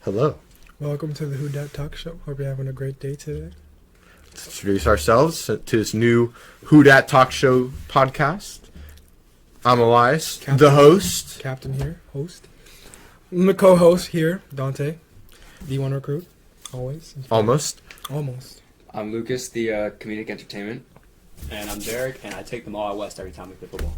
Hello. Welcome to the Dat Talk Show. Hope you're having a great day today. Let's introduce ourselves to this new Dat Talk Show podcast. I'm Elias, Captain, the host. Captain here, host. I'm the co-host here, Dantay, D1 recruit, always. Almost. I'm Lucas, the comedic entertainment. And I'm Derek, and I take them all out west every time we play football.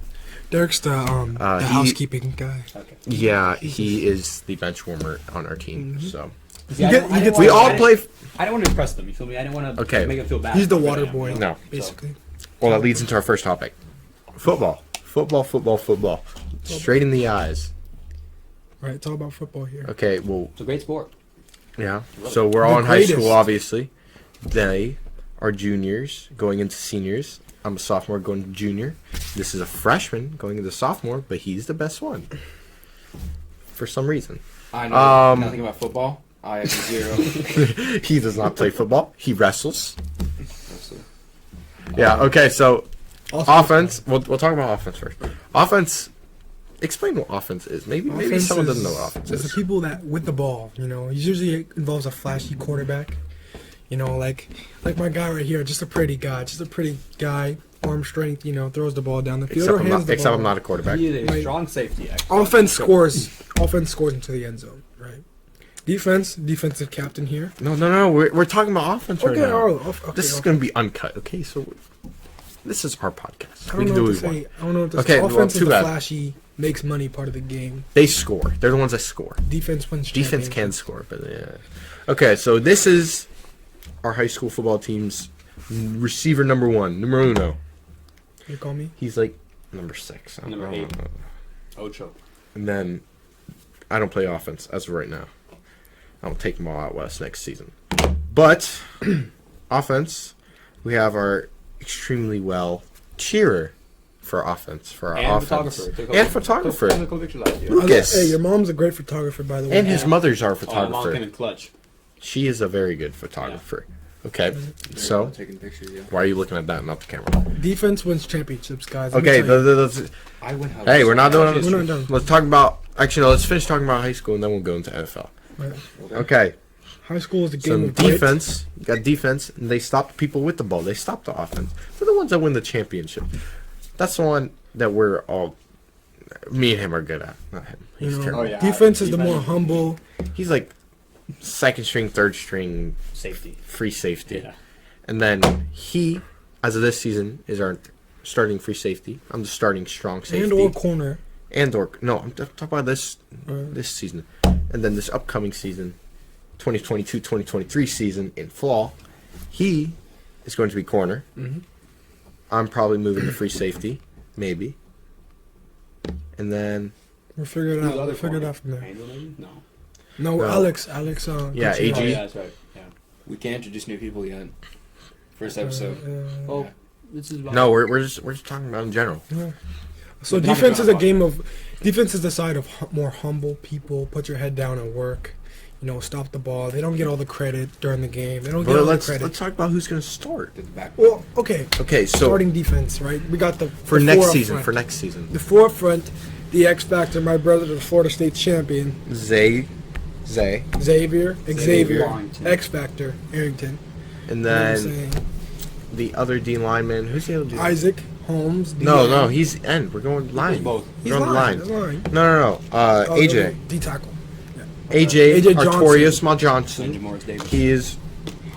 Derek's the housekeeping guy. Okay. Yeah, he is the bench warmer on our team. Mhm. So See, I didn't we all wanna- play. I didn't want to impress them. You feel me? I didn't want to Okay. make them feel bad. He's the for water them, boy, you know? No. basically. Well, that leads into our first topic: football. Straight in the eyes. Right, it's all about football here. Okay. Well, It's a great sport. yeah. So we're all The in high school, greatest. obviously. They are juniors going into seniors. I'm a sophomore going to junior. This is a freshman going into sophomore, but he's the best one. For some reason. I know nothing about football. I have zero. He does not play football. He wrestles. Yeah, okay, so Also, offense. We'll talk about offense first. Offense. Explain what offense is. Maybe offense someone is- doesn't know what offense is. The is. people that with the ball, it usually involves a flashy quarterback. Like my guy right here, just a pretty guy, arm strength, throws the ball down the field or hands the Except ball. I'm not a quarterback. He is a Right. strong safety, actually. Offense scores into the end zone, right? Defensive captain here. No. We're talking about offense right now. Okay, This is going to be uncut, okay? So this is our podcast. I We don't can know do what what to we say. want. I don't know what to Okay, say. well, Offense too is the bad. flashy, makes money part of the game. They score. They're the ones that score. Defense wins. Defense championships. can score, but yeah. Okay, so this is our high school football team's receiver number uno. You call me? He's like number 6. I don't Number 8. know. Ocho. And then I don't play offense as of right now. I'll take them all out west next season. But offense, we have our extremely well cheerer for offense for our And offense photographer. and photographer. Took physical pictures last year. Lucas. Hey, your mom's a great photographer, by the way. And his mother's our Oh, my mom came photographer. in clutch. She is a very good photographer. Okay, so taking pictures. Yeah. why are you looking at that, not the camera? Defense wins championships, guys. Let me Okay, tell you. I went. hey, we're not doing. We're not done. Let's talk about. Actually, no, let's finish talking about high school and then we'll go into NFL. Right. Okay, High school is the so game of grit. defense. You got defense, and they stop people with the ball. They stop the offense. They're the ones that win the championship. That's the one that we're all. Me and him are good at. Not him. He's terrible. Oh, yeah. Defense is the more Defense. humble. He's like second string, third string, Safety. free safety. Yeah. And then he, as of this season, is our starting free safety. I'm the starting strong safety. And or corner. No, I'm talking about this season. And then this upcoming season, 2022-2023 season in fall, he is going to be corner. Mm-hmm. I'm probably moving to free safety, maybe. And then, We'll figure it Who's out. the We'll other figure it corner? out from there. Angel, maybe? No. No, No. Alex. yeah, Gucci. Oh, AG. yeah, that's right. Yeah. We can't introduce new people yet. First episode. Well, this is about... no, we're just talking about in general. Yeah. So We're talking defense is a about- game of. Defense is the side of more humble people. Put your head down and work. Stop the ball. They don't get all the credit during the game. They don't get But all the let's credit. talk about who's going to start. Did the back. Well, okay. Okay, so Starting defense, right? We got the for the next four up season, front. for next season, The forefront, the X Factor, my brother, the Florida State champion, Zay, Xavier, Warrington. X Factor, Arrington. and You know what I'm then saying? the other D lineman. Who's the other D? Isaac Holmes. No, he's end. We're going line. both. He's We're on the lying. line. He's lying. No. AJ. D tackle. AJ AJ Artorias Johnson. Small Andrew Johnson. Morris Davis.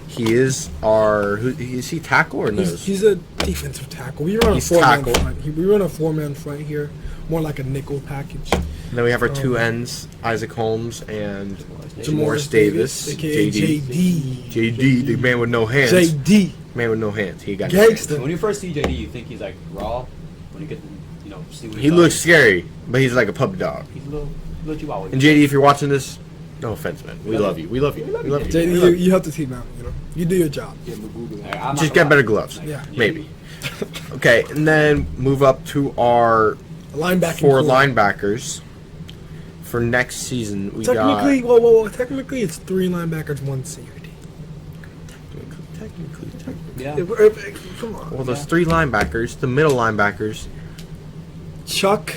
He is our. Is he tackle or nose? He's a defensive tackle. We run a He's four-man tackle. front. We run a four-man front here, more like a nickel package. And then we have our two ends, Isaac Holmes and Jamoris Jamoris Davis. aka JD. JD. JD, the man with no hands. JD. Man with no hands. He got no hands. Gangster. When you first see JD, you think he's like raw. When you get to, see what He looks scary, but he's like a puppy dog. He's a little chihuahua. And JD, if you're watching this, no offense, man. We love you. We love you. We love you. JD, you help the team out. You do your job. Yeah, I'm not Just gonna get lie. better gloves. Yeah. Maybe. Okay, and then move up to our Linebacker. four linebackers. For next season, we Technically, got... whoa. Technically, it's 3 linebackers, 1 safety. Technically. Yeah. Come on. Well, there's 3 linebackers. The middle linebackers. Chuck,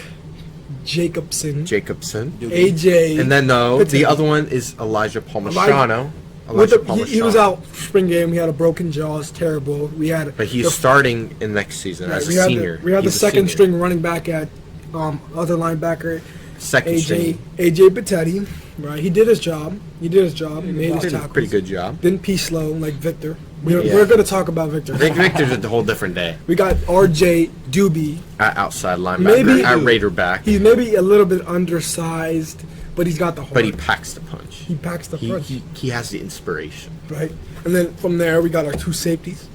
Jacobson. Dude, AJ. And then Pitati. the other one is Elijah Palmachano. Elijah He was Palmachano. out spring game. He had a broken jaw. It's terrible. We had. But he's the- starting in next season as a senior. We had the He's a second senior. string running back at other linebacker Second string. AJ Pitati. Right, he did his job. He made his Did a tackles. pretty good job. Didn't pee slow like Victor. We're Yeah. going to talk about Victor. Victor's a whole different day. We got RJ Doobie. At outside linebacker, Maybe- at Raider back. He's maybe a little bit undersized, but he's got the heart. But he packs the punch. He packs the punch, He has the inspiration. right? And then from there, we got our two safeties.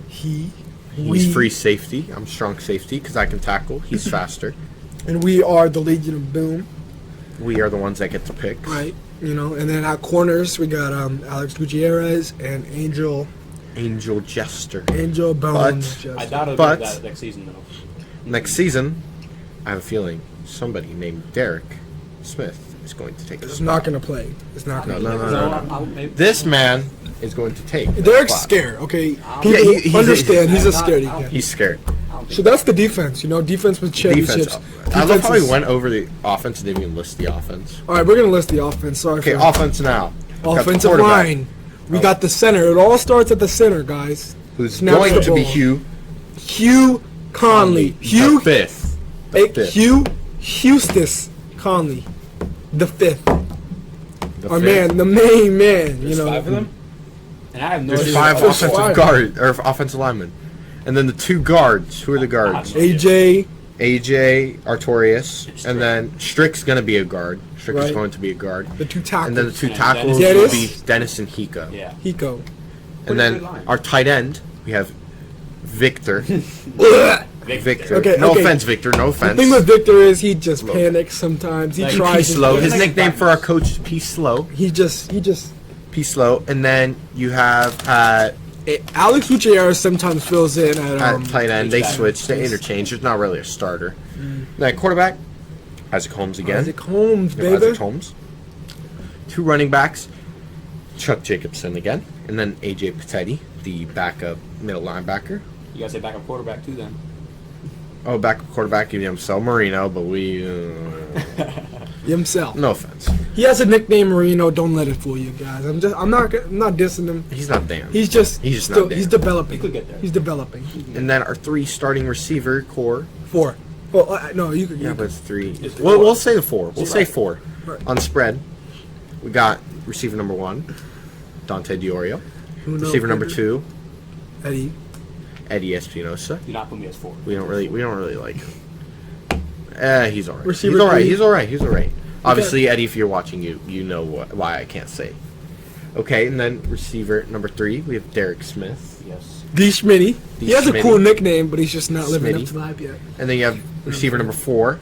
He's we, free safety. I'm strong safety because I can tackle. He's faster. and we are the Legion of Boom, We are the ones that get to pick. right? You know, and then at corners, we got Alex Gutierrez and Angel Jester. Bones. I doubt it'll But- be that next season though. Next season, I have a feeling somebody named Derek Smith is going to take It's this. not going to play. It's not No, going to no, play. no, no, no. Maybe, This man is going to take. that Derek's spot. scared, okay? Yeah, People he's- understand. He's a I'm not- scaredy I don't cat. He's scared. So that's the defense, you know, defense with championships. Defense. I love how Defense he is- went over the offense and didn't even list the offense. All right, we're going to list the offense. Sorry Okay, for offense now. Got the offensive quarterback, line. We got the center. It all starts at the center, guys. who's Snaps going the to be ball. Hugh Conley. the fifth. The fifth. Hugh Hustis Conley, the fifth. The Our fifth. man, the main man. There's you know, 5 of them? and I have no There's idea. five There's offensive five. guard or offensive linemen, and then the two guards. Who are the guards? AJ. AJ Artorias, and then Strick's gonna be a guard. Strick is Right. going to be a guard, The two tackles. and then the two And tackles Dennis. will be Dennis and Hiko. Yeah. Hiko. And then our tight end, we have Victor. Ugh. Victor. Okay, no okay. offense, Victor. No The offense. thing with Victor is he just Slow. panics sometimes. He Like, P tries. slow. His Like nickname for our practice. coach is P slow. He just. P slow. And then you have Alex Gutierrez sometimes fills in at at tight end. They H-back. switch. They interchange. There's not really a starter. Then quarterback, Isaac Holmes again. Isaac Holmes, We have baby. Isaac Holmes. Two running backs, Chuck Jacobson again, and then AJ Patetti, the backup middle linebacker. You gotta say backup quarterback too then. Oh, backup quarterback, you know, Sal Marino, but we. Himself. No offense. He has a nickname, Marino. Don't let it fool you guys. I'm not dissing him. He's not damn. He's just not there. he's developing. He could get there. He's developing. And then our three starting receiver core. 4. Well, no, you could. Yeah, you but could. it's three. It's Well, four. we'll say the four. We'll say Right. 4. Right. On spread, we got receiver number 1, Dantay Diorio. Who knows, Receiver number baby? 2, Eddie. Eddie Espinosa. Do not put me as 4. We don't really like him. He's alright. Receiver He's alright. three. He's alright. He's alright. Obviously, Eddie, if you're watching, you know why I can't say. Okay, and then receiver number 3, we have Derek Smith, Yes. D. Schmitty. D. He has a Schmitty. cool nickname, but he's just not living up Schmitty. to the hype yet. and then you have receiver number 4,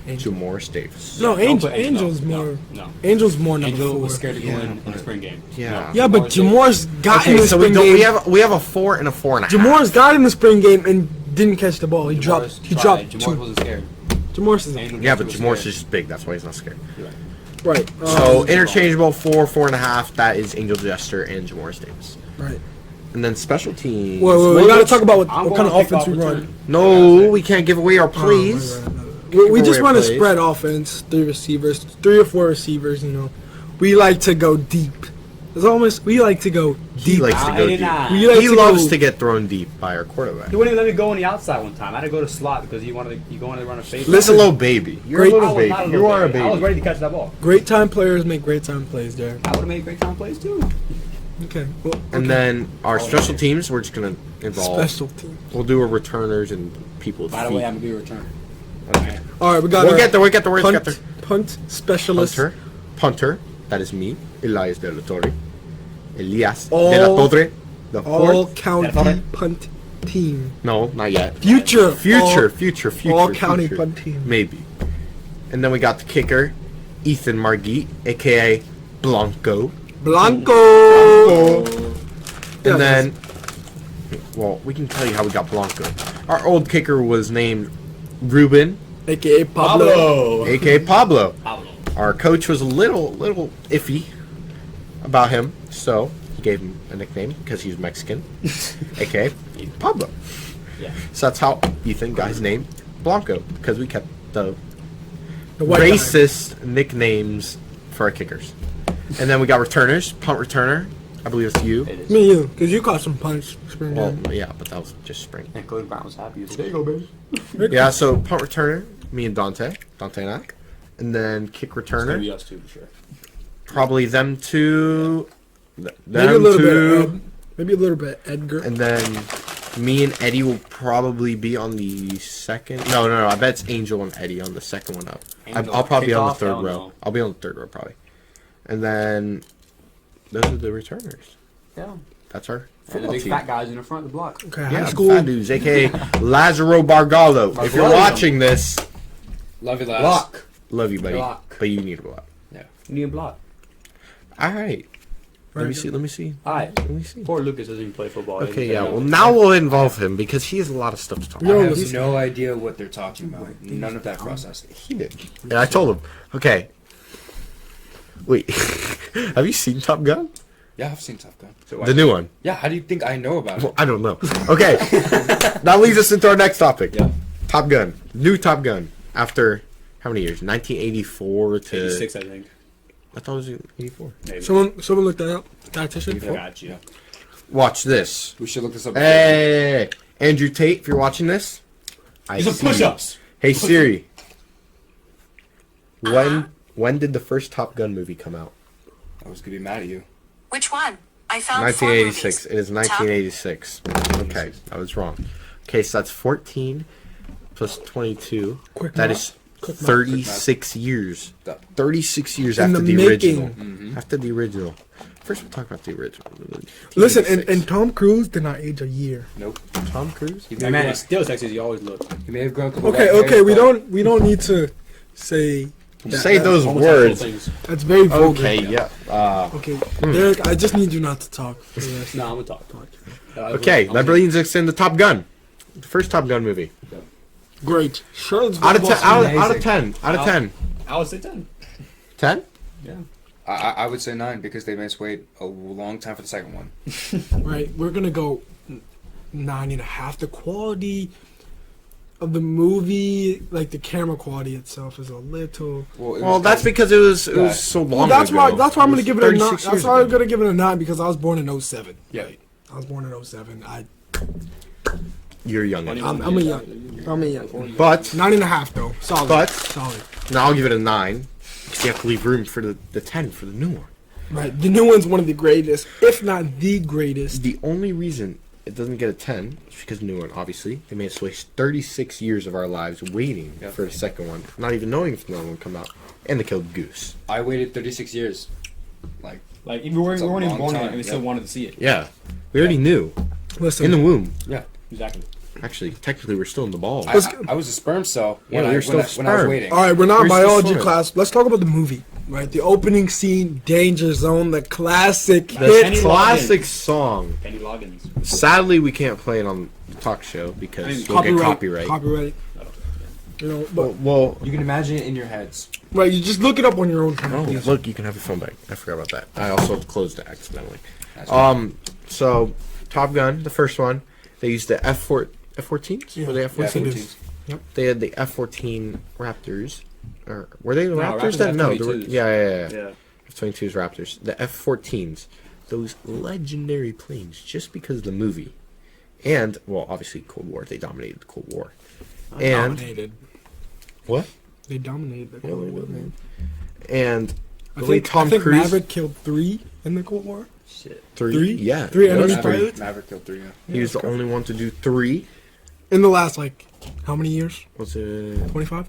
Angel. Jamorris Davis. No, Don't Angel. put Angel's no, more. No. Angel's more number Angel 4. was scared to go Yeah, in the but- spring game. Yeah. Yeah, but Jamor's got in Okay, the so we spring don't. game. We have a 4 and a 4.5. Jamor's got in the spring game and didn't catch the ball. He dropped. He dropped Jamor's 2. wasn't scared. Jamor's is Angel Yeah, but was Jamorris scared. is just big. That's why he's not scared. right. So interchangeable 4, 4.5. That is Angel Jester and Jamorris Davis. right. And then special teams. Well, we gotta talk about I'm what kind of going to offense we kick off run. return. No, we can't give away our plays. We just run a plays. spread offense. 3 receivers, 3 or 4 receivers. You know, we like to go deep. It's almost we like to go He deep. likes to go deep. 99. We like He to loves go, to get thrown deep by our quarterback. He wouldn't even let me go on the outside one time. I had to go to slot because you wanted to run a fade. He's Listen, a little baby. You're great- a I little was not baby. little You are a baby. I was baby. ready to catch that ball. great time players make great time plays, Derek. I would have made great time plays too. Okay. Well, And okay. then our special teams, we're just gonna involve. special team. We'll do a returners and people with By the feet. way, I'm gonna be a returner. Okay. All right, we got We'll our get there. We'll get there. We'll get there. punt specialist. Punter. That is me, Elias de la Torre. Elias All- de la Torre. The All fourth. county Torre. punt team. No, not yet. Future. Future. All county future. punt team. Maybe. And then we got the kicker, Ethan Margit, aka Blanco. Blanco. Yeah, And then, well, we can tell you how we got Blanco. Our old kicker was named Ruben, AKA Pablo. aka Pablo. Pablo. Our coach was a little iffy about him, so he gave him a nickname because he's Mexican, aka Pablo. Yeah. So that's how Ethan got his name, Blanco because we kept the white guy. racist nicknames for our kickers. And then we got returners, punt returner. I believe it's you. It is. Me and you, because you caught some punch spring Well, game. yeah, but that was just spring. And Cody Brown was happy. There you go, baby. Yeah, so punt returner, me and Dantay and I. And then kick It's gonna returner, be us too, for sure. probably them two. Maybe a Them little two. bit. Maybe a little bit Edgar. And then me and Eddie will probably be on the second. No. I bet it's Angel and Eddie on the second one up. Angel. I'll probably be on the Kickoff? third Hell row. no. I'll be on the third row probably. And then those are the returners. Yeah. That's our And the football big team. fat guys in the front of the block. Okay, Yeah, high school. fat dudes, aka Lazaro Bargalo. If you're Bargalo. watching this, Love you, lads. Block. love you, buddy. Block. But you need a block. Need a block. All right. Let me Right. see. Let me see. Alright. Let me see. Poor Lucas doesn't even play football. Okay, yeah. Well, now we'll involve him because he has a lot of stuff to talk I Yo, about. have listen. no idea what they're talking about. None of that process. He did. And I told him. Okay. Wait. Have you seen Top Gun? Yeah, I've seen Top Gun. So The new one. Yeah, how do you think I know about Well, it? I don't know. Okay. That leads us into our next topic. Yeah. Top Gun. New Top Gun. After how many years? 1984 to. 86, I think. I thought it was 84. Maybe. Someone looked that up. Dietitian. Got you. Watch this. We should look this up. Hey, Andrew Tate, if you're watching this, I These are see you. push-ups. Hey Siri, when did the first Top Gun movie come out? I was gonna be mad at you. Which one? I found 1986. 4 It is 1986. Okay, I was wrong. Okay, so that's 14 plus 22. Quick That math. is Quick math. 36 years. That- 36 years In after the the original. making. After the original. First, we'll talk about the original. Listen, 86. and Tom Cruise did not age a year. Nope. Tom Cruise. He Hey, may, man, have, it's still sexy as you always look. he may have grown a couple Okay, white okay, hairs, we but don't need to say Say those Homosexual words. things. that's very vulgar. Okay, yeah. Okay, Derek, I just need you not to talk. For the rest. Nah, I'm gonna talk. Okay, that brings us into Top Gun. The first Top Gun movie. Great. Charlotte's Out of 10. Out of amazing. 10. Out of 10. I would say 10. 10? Yeah. I would say 9 because they made us wait a long time for the second one. Right, we're gonna go 9.5. The quality of the movie, like the camera quality itself, is a little. It Well, was that's kinda- because it was Yeah. so long Well, that's ago. why. That's why I'm gonna give it a 9. 36 That's years why I'm ago. gonna give it a 9 because I was born in 07. Yeah. I was born in 07. You're young. I'm a young. But 9.5 though. Solid. But- solid. now I'll give it a 9. Because you have to leave room for the 10 for the new one. Right. The new one's one of the greatest, if not the greatest. The only reason it doesn't get a 10 is because the new one, obviously, they made us waste 36 years of our lives waiting Yeah. for the second one, not even knowing if the other one would come out. And they killed Goose. I waited 36 years. Like, Like, even we weren't It's a even long born yet, time, and we yeah. still wanted to see it. Yeah. We already knew. Listen. In the womb. yeah. Exactly. Actually, technically, we're still in the ball. I was a sperm cell Yeah, when, we were when still I was sperm. waiting. All right, we're not in We're still biology swimming. class. Let's talk about the movie. Right, the opening scene, Danger Zone, the classic The hit. Kenny classic song. Kenny Loggins. Sadly, we can't play it on the talk show because I mean, we'll get copyright. Copyright. You know, but Well, You can imagine it in your heads. right, you just look it up on your own time. oh, please. look, you can have your phone back. I forgot about that. I also closed it accidentally. That's right. So Top Gun, the first one, they used the F-14s. Yeah. Were they Yeah, F-14s? 14s. They had the F-14 Raptors. Or were they the No, Raptors? Raptors Then no, they were, F-22s. yeah. Yeah. F-22s Raptors. The F-14s, those legendary planes, just because of the movie, and well, obviously Cold War. They dominated the Cold War. And Dominated. what? They dominated the Yeah, Cold they War. did, man. And I the way think, Tom I think Cruise Maverick killed 3 in the Cold War. Shit. three, yeah, Three it was enemy three. pilots? Maverick killed 3, yeah. He was the only one to do 3. In the last, like, how many years? Was it 25?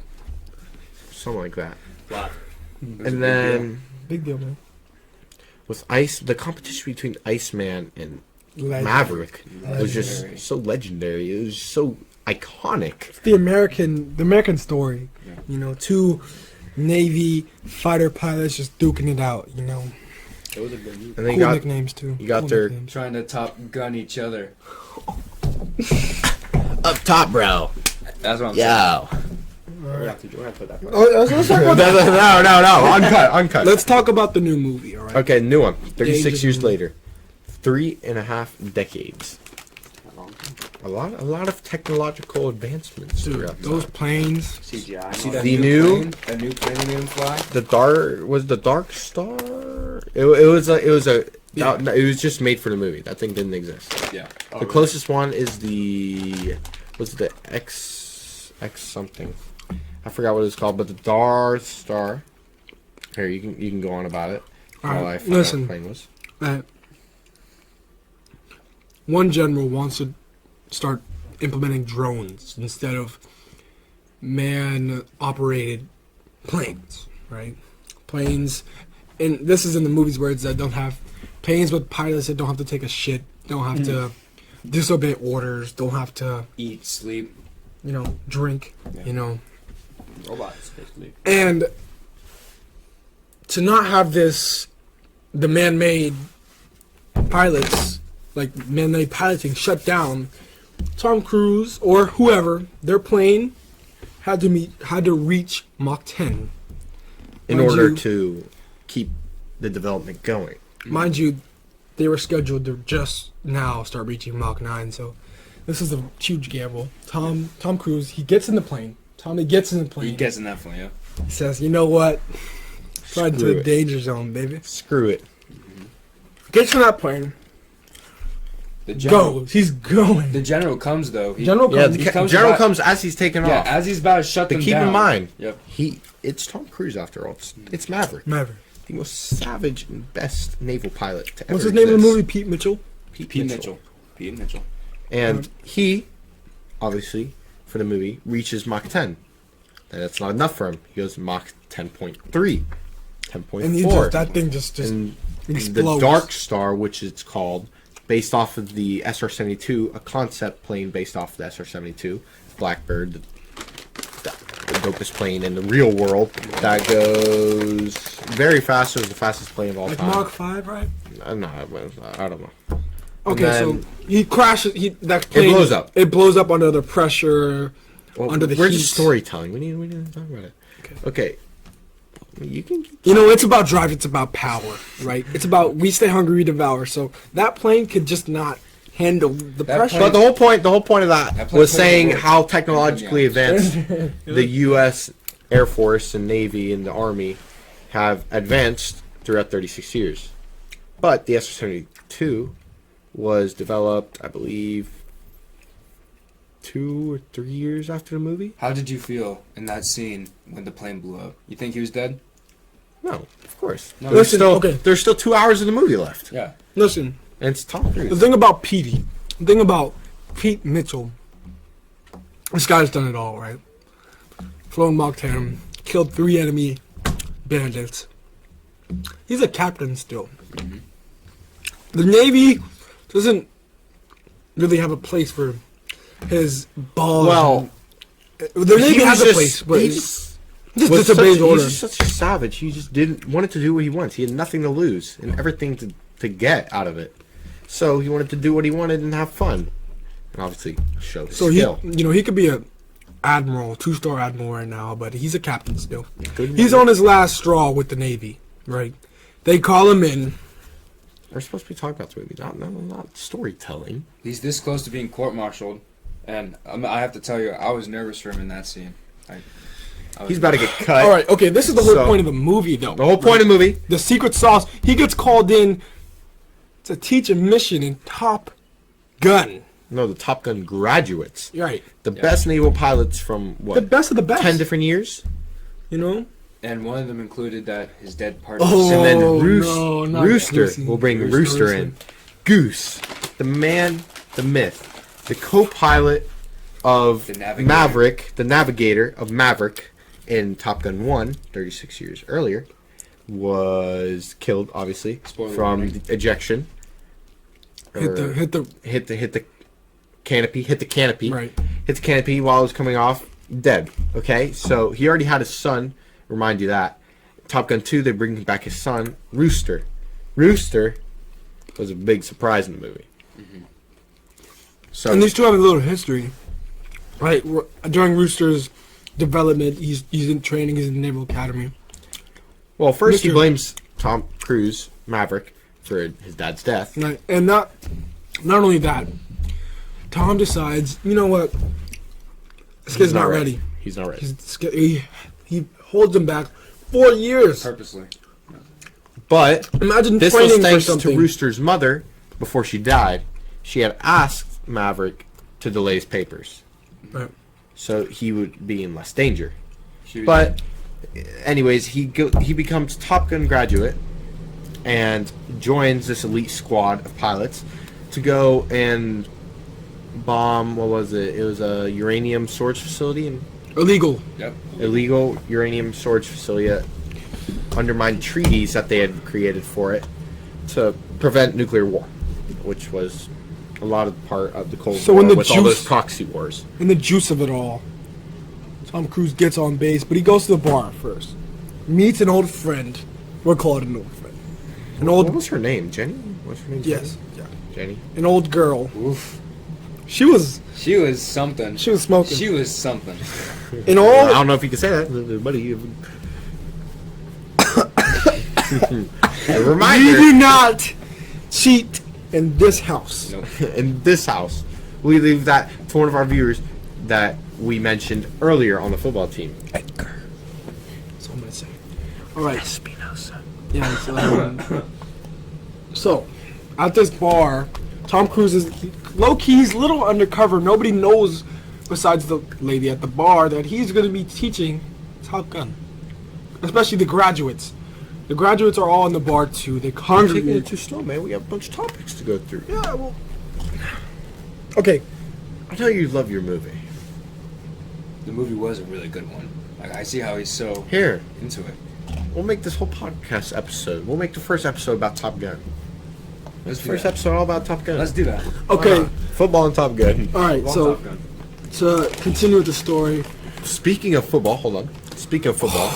something like that? Lot. It was a And big then Big deal, man. with the competition between Iceman and Legend. Maverick was Legendary. just so legendary. It was so iconic. It's the American story. Yeah. You know, 2 Navy fighter pilots just duking it out. You know, It was a good movie. And then cool nicknames too. you got Cool their- nicknames. Trying to top gun each other. Up top, bro. That's what I'm saying. Yo. We're gonna have to put that part. Oh, let's talk No, about that. no. Uncut. Let's talk about the new movie. All right. Okay, new one. 36 Danger years Zone. later. 3.5 decades. Not long. A lot of technological advancements Dude, throughout those time. planes. CGI. See that The new new- plane? That new plane that made him fly? The Dark Star. It was a. Yeah. No, it was just made for the movie. That thing didn't exist. Yeah. The closest one is the X something. I forgot what it's called, but the Dark Star. Here, you can go on about it. All while right, I find out listen. what plane was. One general wants to start implementing drones instead of man-operated planes, right? Planes, and this is in the movies where it's that don't have planes with pilots that don't have to take a shit, don't have to disobey orders, don't have to, Eat, sleep. drink, Yeah. Robots, basically. And to not have the man-made pilots, like man-made piloting shut down, Tom Cruise or whoever, their plane had to reach Mach 10. In Mind order you- to keep the development going. Mind you, they were scheduled to just now start reaching Mach 9, so this is a huge gamble. Tom Cruise, he gets in the plane. Tommy gets in the plane. He gets in that plane, yeah. He says, you know what? Right into Screw the it. danger zone, baby. Screw it. Gets in that plane. The general, Goes. He's going. The general comes though. General Yeah, comes. the He comes general about- comes as he's taking Yeah, off. as he's about to shut But them keep down. in mind, Yep. it's Tom Cruise after all. It's Maverick, Maverick. the most savage and best naval pilot to ever What's his name in the exist. movie? Pete Mitchell. Pete Mitchell. Pete Mitchell. And he, obviously, for the movie, reaches Mach 10. And that's not enough for him. He goes Mach 10.3, 10.4. And he just, that thing just and the explodes. Dark Star, which it's called, based off of the SR-72, a concept plane based off of the SR-72, Blackbird, the dopest plane in the real world, that goes very fast. It was the fastest plane of all like time. Mach 5, right? No, I don't know. Okay, then- so he crashes. That plane blows up. It blows up under the pressure. Well, Under the we're heat. just storytelling. We need to talk about it. Okay. You can. It's about drive. It's about power, right? It's about we stay hungry, we devour. So that plane could just not handle the That pressure. But the whole point of that That plane was plays saying a role. how technologically Yeah. advanced the U.S. Air Force and Navy and the Army have advanced throughout 36 years. But the SR-72 was developed, I believe, 2 or 3 years after the movie. How did you feel in that scene when the plane blew up? You think he was dead? No, of course. No. Listen, okay. There's still 2 hours of the movie left, Yeah. Listen, and it's Tom the Cruise. thing about Pete Mitchell, this guy's done it all, right? Flown Mach 10, killed 3 enemy bandits. He's a captain still. The Navy doesn't really have a place for his balls. Well, the Navy has a place, but he just was disobeys he's orders. just such a savage. He just didn't wanted to do what he wants. He had nothing to lose and everything to get out of it. So he wanted to do what he wanted and have fun, and obviously show his So skill. he could be a admiral, 2-star admiral right now, but he's a captain still. Good He's man. on his last straw with the Navy, right? They call him in. We're supposed to be talking about the movie, not storytelling. He's this close to being court-martialed, and I have to tell you, I was nervous for him in that scene. I was- He's about to get cut. All right, okay, this is the whole So- point of the movie, though. The whole point of the movie. The secret sauce. He gets called in to teach a mission in Top Gun. No, the Top Gun graduates, Right. the best naval pilots from what? The best of the best. 10 different years. You know? And one of them included that his dead partner. Oh, And then no, not Rooster. Goosey. We'll bring Rooster in. Goose, the man, the myth, the co-pilot of The navigator. Maverick, the navigator of Maverick in Top Gun 1, 36 years earlier, was killed, obviously, Spoiler from warning. ejection. Hit the Hit the canopy. Hit the canopy. right. Hit the canopy while it was coming off. Dead. Okay, so he already had his son. Remind you that. Top Gun 2, they bring back his son, Rooster. Rooster was a big surprise in the movie. So And these two have a little history. Right. During Rooster's development, he's in training, he's in the Naval Academy. well, first he Mr. blames Tom Cruise, Maverick, for his dad's death. And not only that, Tom decides, you know what? This kid's not ready. He's not ready. He holds him back 4 years. Purposely. But Imagine this training was for thanks to something. Rooster's mother. Before she died, she had asked Maverick to delay his papers, Right. so he would be in less danger. She was- But, anyways, he becomes Top Gun graduate and joins this elite squad of pilots to go and bomb. What was it? It was a uranium storage facility, and Illegal. Yep. illegal uranium storage facility that undermined treaties that they had created for it to prevent nuclear war, which was a lot of part of the Cold So War when the with all those juice- proxy wars. In the juice of it all, Tom Cruise gets on base, but he goes to the bar first. Meets an old friend. We'll call it an old friend. An What old, was her name? Jenny? What's her name? yes, yeah. Jenny. An old girl. Oof. She was She was something. She was smoking. She was something. in I all. don't know if you can say that, buddy. A We reminder. do not cheat in this house. Nope. In this house, we leave that to one of our viewers that we mentioned earlier on the football team. Edgar. That's all I'm gonna say. All right. Espinosa. Yeah. So, at this bar, Tom Cruise is low key. He's a little undercover. Nobody knows besides the lady at the bar that he's going to be teaching Top Gun, especially the graduates. The graduates are all in the bar too. They I'm taking congregate. it too slow, man. We have a bunch of topics to go through. Yeah. Well. Okay. I know you love your movie. The movie was a really good one. Like, I see how he's so Here, into it. we'll make this whole podcast episode. We'll make the first episode about Top Gun. Let's This do first that. episode all about Top Gun. Let's do that. Okay. Football and Top Gun. All right. Long So Top Gun. to continue with the story. Speaking of football, hold on. Speaking of football,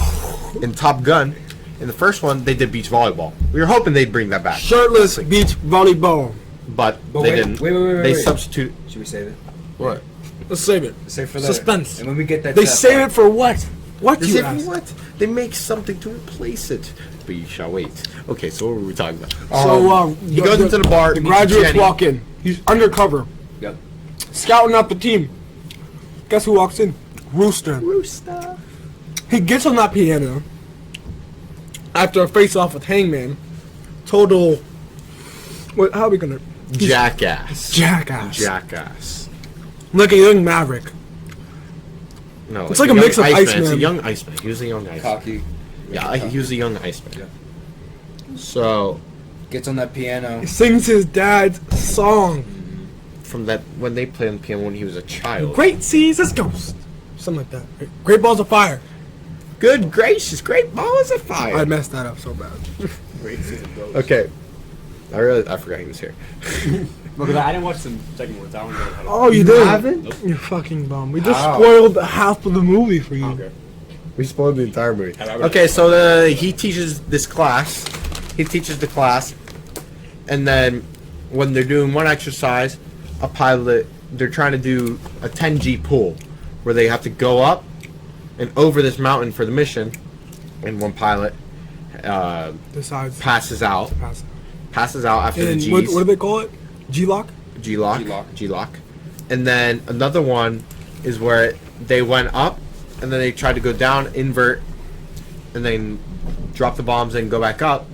in Top Gun, in the first one, they did beach volleyball. We were hoping they'd bring that back, Shirtless beach volleyball. but But they wait, didn't. wait, wait, They wait. substitute. Should we save it? What? Let's save it. Save for later. Suspense. And when we get that, They save it for what? What They you say ask? what? They make something to replace it. But you shall wait. Okay, so what were we talking about? So he goes into the bar. The meets graduates Jenny. walk in. He's undercover, Yep. scouting out the team. Guess who walks in? Rooster. Rooster. He gets on that piano after a face-off with Hangman. Total. What? How are we gonna? he's Jackass. Jackass. Jackass. Like a young Maverick. No, It's like a mix of It's a Iceman. young Iceman. He was a young Iceman. Cocky. Yeah, he was a young Iceman. Yeah. So Gets on that piano. He sings his dad's song. from that when they played on the piano when he was a child. Great seas as ghost. Something like that. Great balls of fire. Good gracious, great balls of fire. I messed that up so bad. Okay. I forgot he was here. Because I didn't watch the second one, so I don't know how to. Oh, you did? haven't? Nope. You fucking bum. We just How? spoiled half of the movie for you. Okay. We spoiled the entire movie. Have I already- Okay, so he teaches this class. He teaches the class, and then when they're doing one exercise, a pilot, they're trying to do a 10G pull, where they have to go up and over this mountain for the mission, and one pilot Decides to passes out. pass. After the And G's. what do they call it? G-lock? G-lock. G-lock. G-lock. And then another one is where they went up, and then they tried to go down, invert, and then drop the bombs and go back up,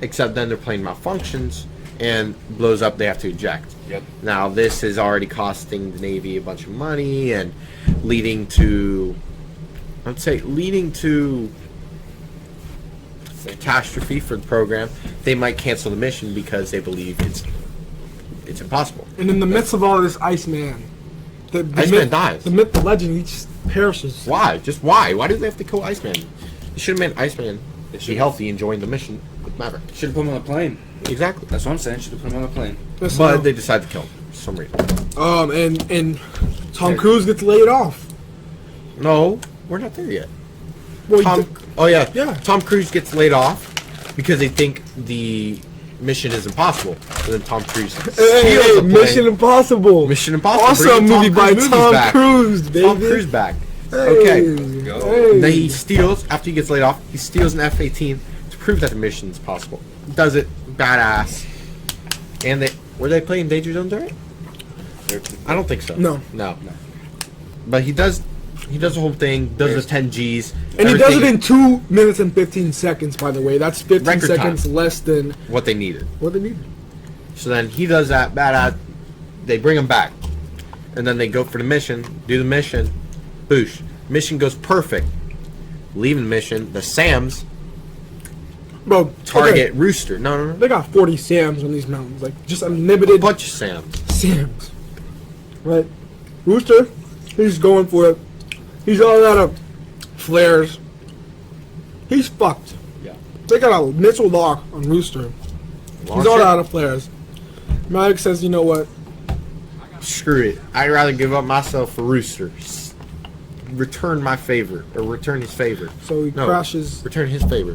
except then their plane malfunctions and blows up, they have to eject. Yep. Now, this is already costing the Navy a bunch of money and leading to catastrophe for the program. They might cancel the mission because they believe it's impossible. And in the midst of all of this, Iceman. The Iceman dies. The myth, the legend, he just perishes. Why? Just why? Why do they have to kill Iceman? They should have made Iceman be should've. healthy and join the mission with Maverick. Should have put him on a plane. Exactly. That's what I'm saying. Should have put him on a plane. Listen, But they decided to kill him for some reason. and Tom Cruise gets laid off. No, we're not there yet. Well, he Tom, did- oh yeah, Yeah. Tom Cruise gets laid off because they think the mission is impossible. And then Tom Cruise steals the plane. Mission Impossible. Mission Impossible. Also a Bringing movie by Cruise movies Tom back. Cruise, baby. Tom Cruise back. Hey, Okay. Go. hey. Then he steals, after he gets laid off, he steals an F-18 to prove that the mission is possible. Does it, badass. And were they playing Danger Zone during? I don't think so. No. No. But he does the whole thing, does the 10 Gs. And he does it in 2 minutes and 15 seconds, by the way. That's 15 Record seconds time. less than what they needed. what they need. So then he does that, they bring him back. And then they go for the mission, do the mission, boosh. Mission goes perfect. Leaving the mission, the Sams Bro, target okay, Rooster. No. they got 40 Sams on these mountains. Like, just A unlimited bunch of Sams. Sams. Right? Rooster, he's going for it. He's all out of flares. He's fucked. Yeah. They got a missile lock on Rooster. Launch He's all it. out of flares. Maverick says, you know what? Screw it. I'd rather give up myself for Rooster. Return my favor. Or return his favor. So he No, crashes. Return his favor.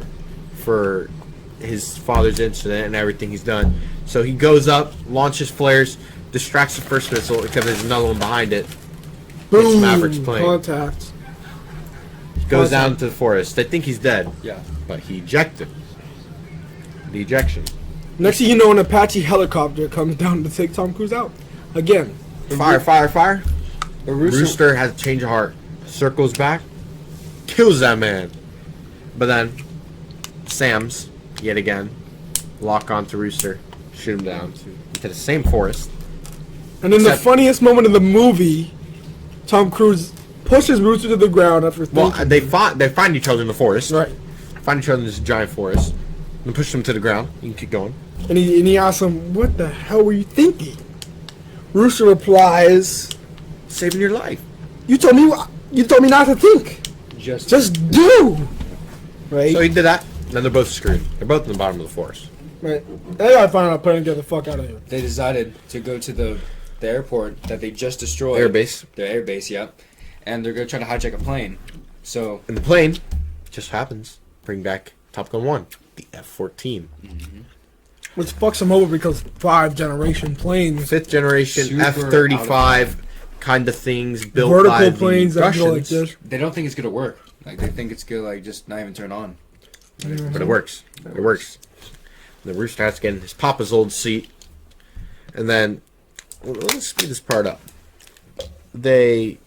For his father's incident and everything he's done. So he goes up, launches flares, distracts the first missile, except there's another one behind it. Boom. Maverick's plane. Contact. Goes down to the forest. They think he's dead. Yeah. But he ejected. The ejection. Next thing you know, an Apache helicopter comes down to take Tom Cruise out. Again. Fire. But Rooster has a change of heart. Circles back. Kills that man. But then, Sam's, yet again, lock onto Rooster. Shoot him down into the same forest. And then the Except- funniest moment of the movie, Tom Cruise pushes Rooster to the ground after Well, thinking. they find each other in the forest. Right. Find each other in this giant forest. And push them to the ground. You can keep going. And he asks him, what the hell were you thinking? Rooster replies, Saving your life. you told me not to think. Just do. Right? So he did that. Then they're both screwed. They're both in the bottom of the forest. Right. They gotta find out putting get the fuck out of here. they decided to go to the airport that they just destroyed. Airbase. Their airbase, yep. And they're gonna try to hijack a plane. So And the plane just happens. Bring back Top Gun 1. The F-14. Which fucks him over because 5th-generation planes. 5th generation Super F-35 kind of things built Vertical by the planes that go like Russians. this. they don't think it's gonna work. Like they think it's gonna just not even turn on. But it works. It works. The Rooster has to get in his papa's old seat. And then, let's speed this part up. They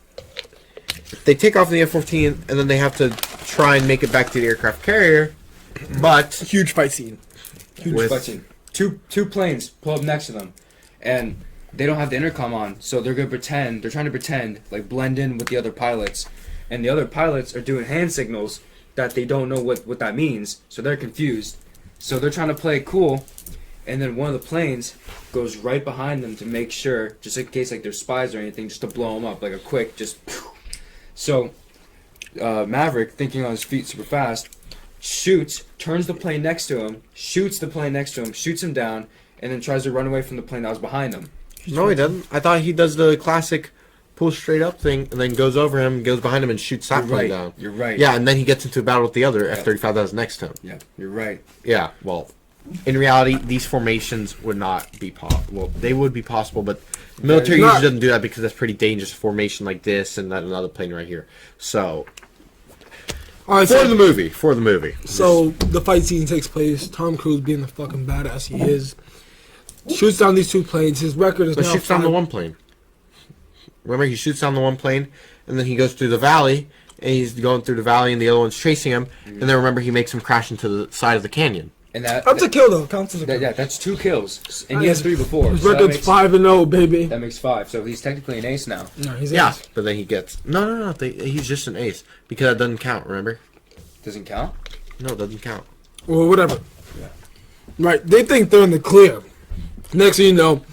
take off the F-14, and then they have to try and make it back to the aircraft carrier. But Huge fight scene. with But two planes pull up next to them, and they don't have the intercom on, so they're gonna pretend. They're trying to pretend like blend in with the other pilots, and the other pilots are doing hand signals that they don't know what that means, so they're confused. So they're trying to play it cool, and then one of the planes goes right behind them to make sure, just in case like there's spies or anything, just to blow them up like a quick just. So Maverick, thinking on his feet super fast, shoots, turns the plane next to him, shoots the plane next to him, shoots him down, and then tries to run away from the plane that was behind him. no, he doesn't. I thought he does the classic pull straight up thing, and then goes over him, goes behind him, and shoots that You're plane right. down. You're right. Yeah, and then he gets into a battle with the other F-35 that was next to him. Yeah, you're right. Yeah, well, in reality, these formations would not be possible. Well, they would be possible, but the military Not- usually doesn't do that because that's pretty dangerous formation like this and then another plane right here. So, Alright, for the movie. So the fight scene takes place. Tom Cruise, being the fucking badass he is, shoots down these two planes. His record is But now shoots down the 5 one plane. Remember, he shoots down the one plane, and then he goes through the valley, and he's going through the valley, and the other one's chasing him. And then remember, he makes him crash into the side of the canyon. And that, That's a kill though. Counts as a kill. yeah, that's 2 kills, and he has 3 before. His so that record's makes, 5-0, baby. that makes 5. So he's technically an ace now. No, he's Yeah, ace. but then he gets no. He's just an ace because that doesn't count. Remember? Doesn't count. No, it doesn't count. Or whatever. Yeah. Right. They think they're in the clear. Next thing you know,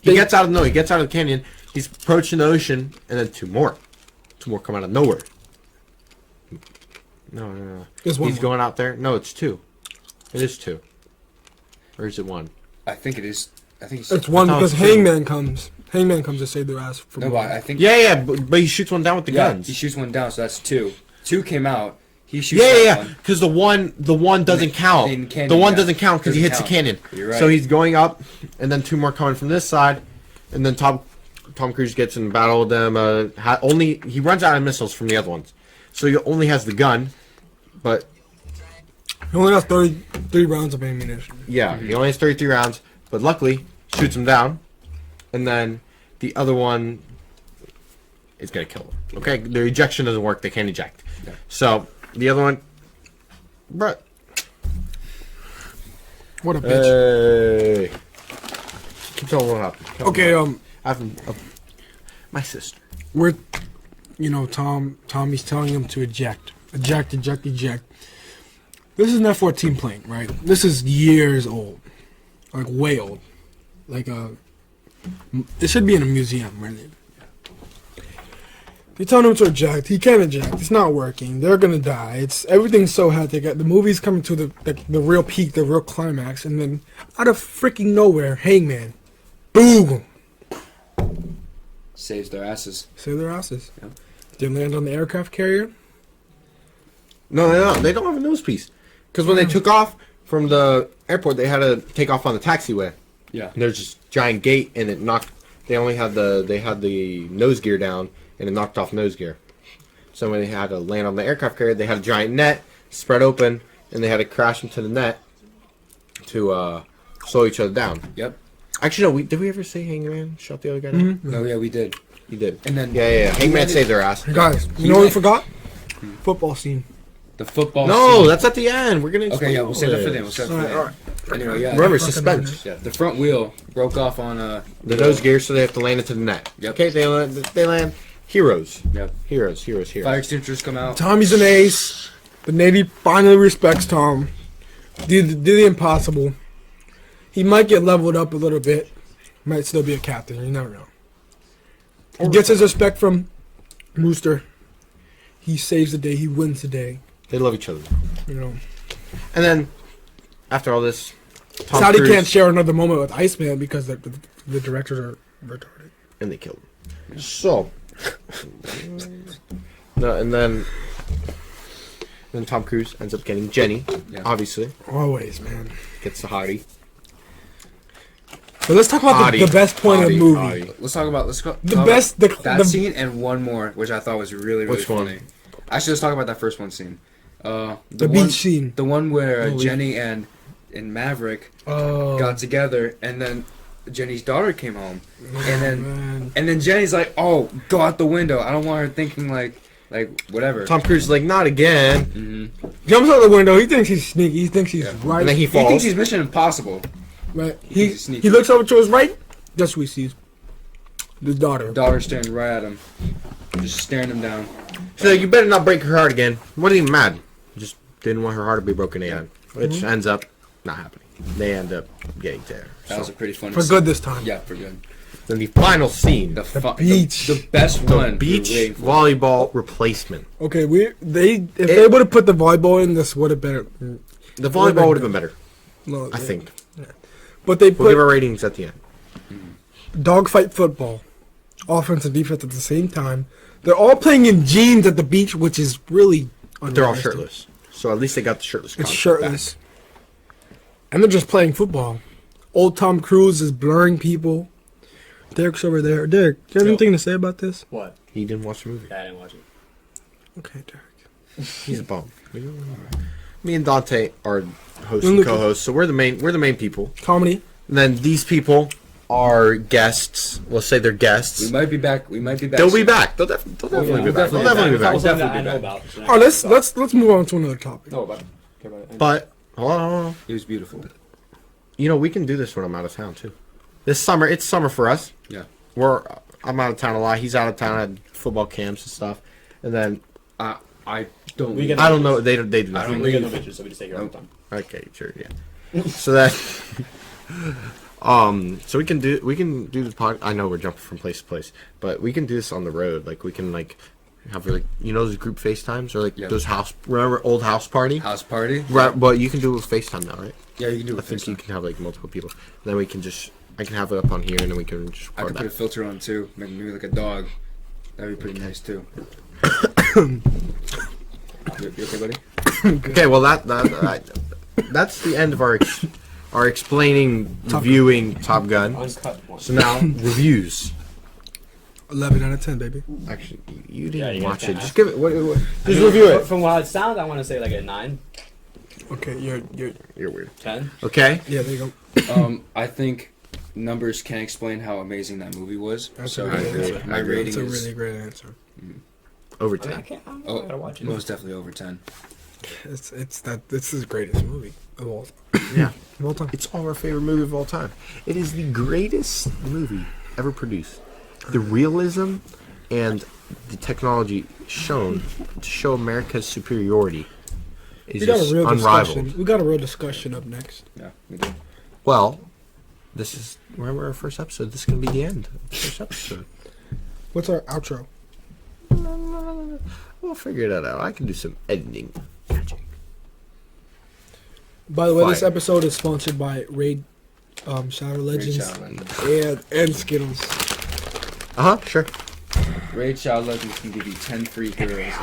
He gets out of the canyon. He's approaching the ocean, and then two more come out of nowhere. No. there's one He's more. going out there. No, it's 2. It is 2, or is it 1? I think it is. I think it's. It's one I thought because it was 2. Hangman comes. Hangman comes to save their ass from. No, but I think. Yeah, but he shoots one down with the Yeah, guns. he shoots one down, so that's 2. 2 came out. He shoots Yeah, that yeah. one. Because the one doesn't count. in canyon, The one yeah. doesn't count because he hits Doesn't a canyon. count. You're right. So he's going up, and then 2 more coming from this side, and then Tom Cruise gets in battle with them. He runs out of missiles from the other ones, so he only has the gun. But He only has 33 rounds of ammunition. yeah, he only has 33 rounds. But luckily, shoots him down. and then the other one is gonna kill them. Okay, their ejection doesn't work; they can't eject. Yeah. So the other one, bruh. What a bitch. Hey. Keep telling what happened. Okay, My sister. we're, Tommy's telling him to eject. Eject. This is an F-14 plane, right? This is years old. Like, way old. Like, it should be in a museum, really. They tell him to eject. He can't eject. It's not working. They're gonna die. Everything's so hectic. The movie's coming to the real peak, the real climax, and then out of freaking nowhere, Hangman, boom, Saves their asses. save their asses. Yeah. They land on the aircraft carrier. No, they don't have a nose piece. Because when they took off from the airport, they had to take off on the taxiway. Yeah. And there's this giant gate, and it knocked. They only had the nose gear down, and it knocked off nose gear. So when they had to land on the aircraft carrier, they had a giant net spread open, and they had to crash into the net to slow each other down. Yep. Actually, no. Did we ever say Hangman shot the other guy down? Oh yeah, we did. You did. And then Yeah. Hangman saved their ass. Guys, you know what we forgot? Football scene. the football. No, scene. that's at the end. We're gonna. Okay, yeah, we'll save that for them. this. We'll save that for All them. right. Anyway, yeah. Remember, suspense. Yeah, the front wheel broke off on The nose gear, so they have to land into the net. Yep. Okay, they land. Heroes. Yep. Heroes. Fire extinguishers come out. Tommy's an ace. The Navy finally respects Tom. Did the impossible. He might get leveled up a little bit. Might still be a captain. You never know. He gets his respect from Rooster. He saves the day. He wins the day. They love each other. You know. And then, after all this, Tom Saudi Cruise, can't share another moment with Iceman because the directors are retarded. and they killed him. So, no, and then Tom Cruise ends up getting Jenny. Yeah. Obviously, Always, man. gets the hottie. So let's talk about the best point of the movie. Hottie. Let's talk about that The scene and one more, which I thought was really Which one? funny. Actually, let's talk about that first one scene. the one, beach scene. the one where Oh, Jenny and Maverick Oh, got together, and then Jenny's daughter came home, man. and then Jenny's like, "Oh, go out the window. I don't want her thinking like whatever." Tom Cruise is like, not again. Mm-hmm. Jumps out the window. He thinks he's sneaky. He thinks he's Yeah. right. And then he He falls. thinks he's Mission Impossible. Right. He's sneaky. He looks over to his right. Guess who he sees? The daughter. Daughter staring right at him, just staring him down. She's like, you better not break her heart again. Wasn't even mad. Just didn't want her heart to be broken again. Which ends up not happening. They end up getting there. That was a pretty funny. For scene. good this time. Yeah, for good. Then the final scene. The beach. The best The one. beach we were waiting for. volleyball replacement. Okay, if they would have put the volleyball in, this would have been. The volleyball would have been better, No, I think. But they We'll give our put ratings at the end. dogfight football, offense and defense at the same time. They're all playing in jeans at the beach, which is really. They're all unrealistic. shirtless. So at least they got the shirtless It's concept shirtless. And they're just playing football. Old Tom Cruise is blurring people. Derek's over there. Derek, do you have Yo. anything to say about this? What? back. He didn't watch the movie. Yeah, I didn't watch it. Okay, Derek. He's a bum. Me and Dante are hosts And and Lucas. co-hosts, so we're the main people. Comedy. And then these people are guests. Let's say they're guests. We might be back. We might be back. They'll be soon. back. They'll definitely be back. They'll definitely be That was back. something that I Definitely know be about. so Oh, now I let's move on to another topic. know about it. Care about it. But hold on. It was beautiful. You know, we can do this when I'm out of town too. This summer, it's summer for us. Yeah. I'm out of town a lot. He's out of town at football camps and stuff. And then I don't. We get- I don't know. They do I nothing. don't We get no leave. bitches, so we just stay here all the time. Okay, sure, yeah. So that, so we can do the pod. I know we're jumping from place to place, but we can do this on the road. Like we can have those group FaceTimes or Yeah. those remember old house party. House party. Right, but you can do it with FaceTime now, right? Yeah, you can do I it. think you can have multiple people. Then we can I can have it up on here, and then we can just I record could put a that. filter on too, maybe like a dog. That'd be pretty nice too. You okay, buddy? Okay, well that's the end of our explaining, reviewing Top Gun. Uncut one. So now reviews. 11 out of 10, baby. Actually, you Yeah, didn't you watch guys it. can Just ask. give it. What, I just mean, review it. From what it sounds, I want to say like a 9, Okay, you're You're weird. 10. Okay. yeah, there you go. I think numbers can't explain how amazing that movie was. That's So a great agree. answer. my rating That's a is really great answer. Over I 10. can't. I Oh, gotta watch it. most definitely over 10. This is the greatest movie of all Yeah. of all time. It's our favorite movie of all time. It is the greatest movie ever produced. The realism and the technology shown to show America's superiority is We got just a real unrivaled. discussion. We got a real discussion up next. Yeah, we do. Well, this is remember our first episode. This is gonna be the end of the first episode. What's our outro? We'll figure that out. I can do some editing magic. By the way, this Fine. episode is sponsored by Raid Shadow Legends Challenge. and Skittles. Sure. Raid Shadow Legends can give you 10 free heroes.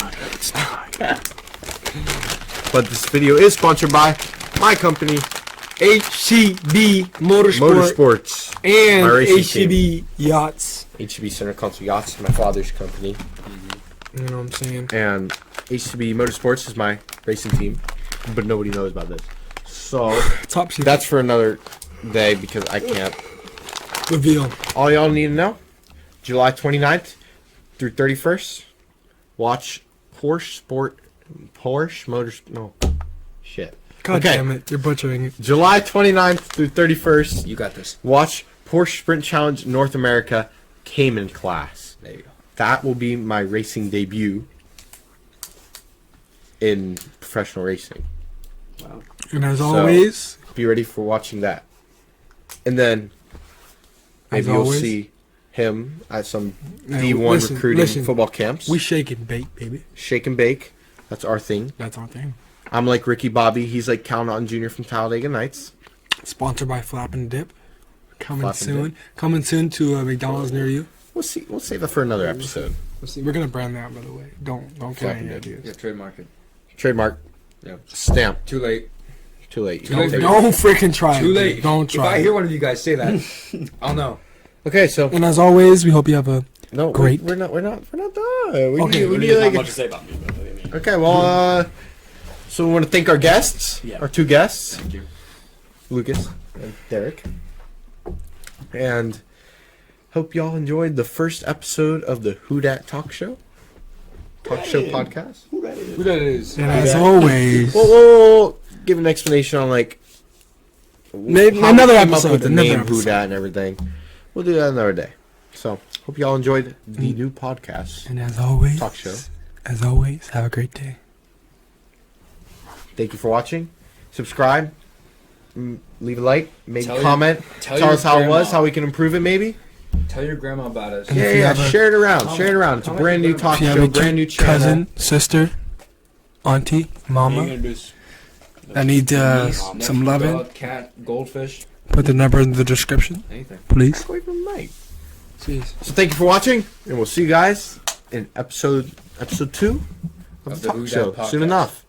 But this video is sponsored by my company, HCB Motorsport Motorsports. and my racing HCB Yachts. HCB Center Console Yachts is my father's company, You know what I'm saying? and HCB Motorsports is my racing team. But nobody knows about this, so Top secret. that's for another day because I can't. Reveal. All y'all need to know: July 29th through 31st, watch Porsche Motors. No, shit. God Okay. damn it. You're butchering it. July 29th through 31st, You got this. watch Porsche Sprint Challenge North America Cayman class. There you go. That will be my racing debut in professional racing. Wow. And as So- always, Be ready for watching that. And then As maybe you'll always- see him at some Now, D1 listen, recruiting listen. football camps. we shake and bake, baby. Shake and bake. That's our thing. That's our thing. I'm like Ricky Bobby. He's like Cal Naughton Jr. from Talladega Nights. Sponsored by Flap and Dip. Coming Flap and soon. Coming soon to a McDonald's near you. We'll see. We'll save that for another episode. Let's see. We're gonna brand that, by the way. Don't Flap get and any Dip. ideas. Yeah, trademark it. Trademark. Yeah. Stamp. Too late. Too late. You Too can't late. take it. Don't freaking try Too it. late. Dude. Don't If try. I it. hear one of you guys say that, I'll know. Okay, so And as always, we hope you have a no, Great. We're not done. We Okay, need, we There's need not like much to say about me, but I mean, okay. Well, so we want to thank our guests, Yeah. our two guests, thank you. Lucas and Derek, and hope y'all enjoyed the first episode of the Who Dat Talk Show podcast. Who that is? and as always. We'll give an explanation on like Maybe how another we came up episode, with the another name episode. Who Dat and everything. We'll do that another day. So hope y'all enjoyed the new podcast. And as always, Talk show. As always, have a great day. Thank you for watching. Subscribe. Leave a like. Maybe Tell your- comment. tell Tell your us how it was. grandma. How we can improve it. Maybe. Tell your grandma about us. And Yeah, if you yeah. have a- Share it around. Share it around. It's a comment brand new to talk If you have show. a Brand new channel. cousin, sister, auntie, mama Introduce that need Niece, some nephew, loving, dog, cat, goldfish, put the number in the description, anything. please. Away from the mic. Jeez. So thank you for watching, and we'll see you guys in episode 2 of Of the the Who talk Dat show Podcast. soon enough.